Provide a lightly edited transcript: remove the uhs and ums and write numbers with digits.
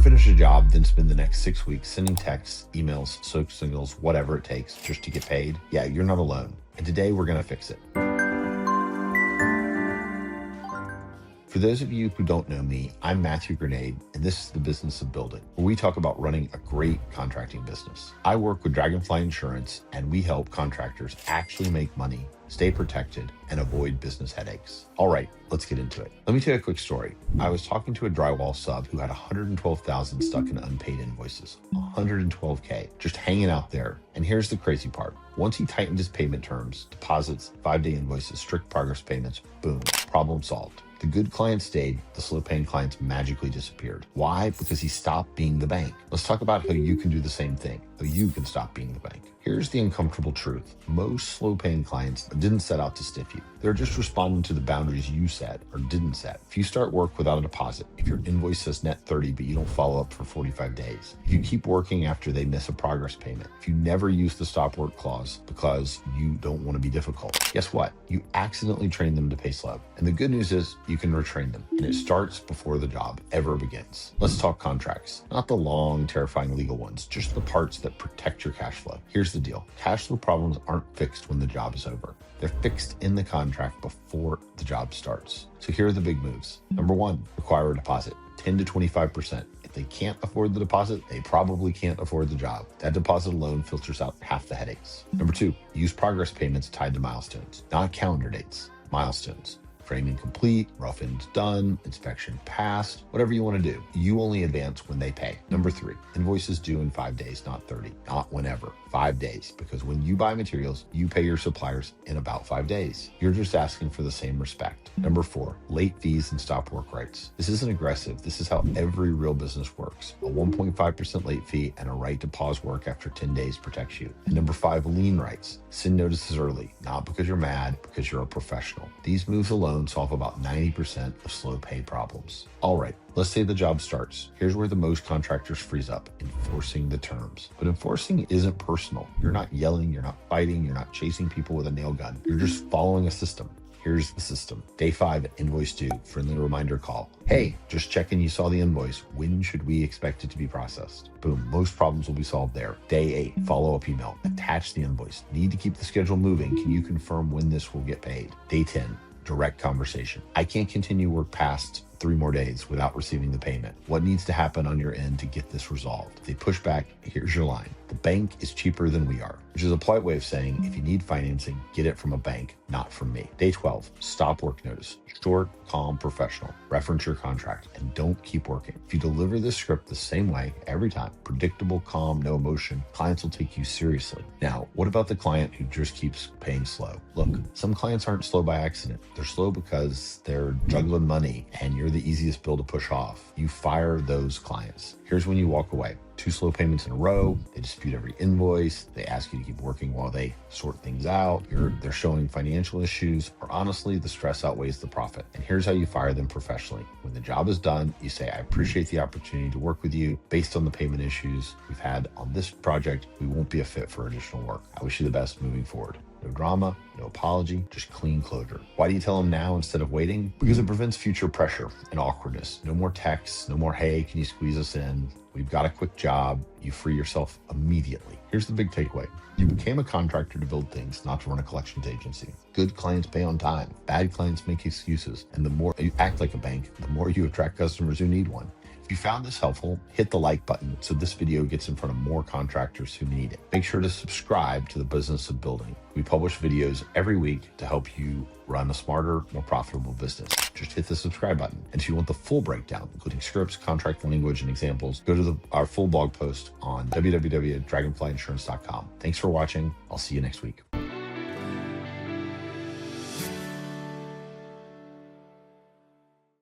finish a job, then spend the next 6 weeks sending texts, emails, smoke signals, whatever it takes just to get paid? Yeah, you're not alone. And today we're going to fix it. For those of you who don't know me, I'm Matthew Grenade, and this is the Business of Building, where we talk about running a great contracting business. I work with Dragonfly Insurance, and we help contractors actually make money, stay protected, and avoid business headaches. All right, let's get into it. Let me tell you a quick story. I was talking to a drywall sub who had 112,000 stuck in unpaid invoices, 112K, just hanging out there. And here's the crazy part. Once he tightened his payment terms, deposits, 5-day invoices, strict progress payments, boom, problem solved. The good clients stayed, the slow paying clients magically disappeared. Why? Because he stopped being the bank. Let's talk about how you can do the same thing, how you can stop being the bank. Here's the uncomfortable truth. Most slow paying clients didn't set out to stiff you. They're just responding to the boundaries you set or didn't set. If you start work without a deposit, if your invoice says net 30, but you don't follow up for 45 days, if you keep working after they miss a progress payment, if you never use the stop work clause because you don't want to be difficult, guess what? You accidentally train them to pay slow. And the good news is you can retrain them, and it starts before the job ever begins. Let's talk contracts, not the long, terrifying legal ones, just the parts that protect your cash flow. Here's the deal. Cash flow problems aren't fixed when the job is over. They're fixed in the contract before the job starts. So here are the big moves. Number one, require a deposit, 10 to 25%. If they can't afford the deposit, they probably can't afford the job. That deposit alone filters out half the headaches. Number two, use progress payments tied to milestones, not calendar dates, milestones. Framing complete, rough ends done, inspection passed, whatever you want to do. You only advance when they pay. Number three, invoices due in 5 days, not 30, not whenever, 5 days. Because when you buy materials, you pay your suppliers in about 5 days. You're just asking for the same respect. Number four, late fees and stop work rights. This isn't aggressive. This is how every real business works. A 1.5% late fee and a right to pause work after 10 days protects you. And number five, lien rights. Send notices early, not because you're mad, because you're a professional. These moves alone solve about 90% of slow pay problems. All right, let's say the job starts. Here's where the most contractors freeze up, enforcing the terms. But enforcing isn't personal. You're not yelling, you're not fighting, you're not chasing people with a nail gun. You're just following a system. Here's the system. Day 5, invoice due, friendly reminder call. Hey, just checking you saw the invoice. When should we expect it to be processed? Boom, most problems will be solved there. Day 8, follow-up email. Attach the invoice. Need to keep the schedule moving. Can you confirm when this will get paid? Day 10, direct conversation. I can't continue work past 3 more days without receiving the payment. What needs to happen on your end to get this resolved? If they push back, here's your line. The bank is cheaper than we are, which is a polite way of saying if you need financing, get it from a bank, not from me. Day 12, stop work notice. Short, calm, professional. Reference your contract and don't keep working. If you deliver this script the same way every time, predictable, calm, no emotion, clients will take you seriously. Now, what about the client who just keeps paying slow? Look, some clients aren't slow by accident. They're slow because they're juggling money and you're the easiest bill to push off. You fire those clients. Here's when you walk away. 2 slow payments in a row, they dispute every invoice, they ask you to keep working while they sort things out, they're showing financial issues, or honestly, the stress outweighs the profit. And here's how you fire them professionally. When the job is done, you say, I appreciate the opportunity to work with you. Based on the payment issues we've had on this project, we won't be a fit for additional work. I wish you the best moving forward. No drama, no apology, just clean closure. Why do you tell them now instead of waiting? Because it prevents future pressure and awkwardness. No more texts, no more, hey, can you squeeze us in? We've got a quick job. You free yourself immediately. Here's the big takeaway. You became a contractor to build things, not to run a collections agency. Good clients pay on time. Bad clients make excuses. And the more you act like a bank, the more you attract customers who need one. If you found this helpful, hit the like button so this video gets in front of more contractors who need it. Make sure to subscribe to the Business of Building. We publish videos every week to help you run a smarter, more profitable business. Just hit the subscribe button. And if you want the full breakdown, including scripts, contract language, and examples, go to our full blog post on www.dragonflyinsurance.com. Thanks for watching. I'll see you next week.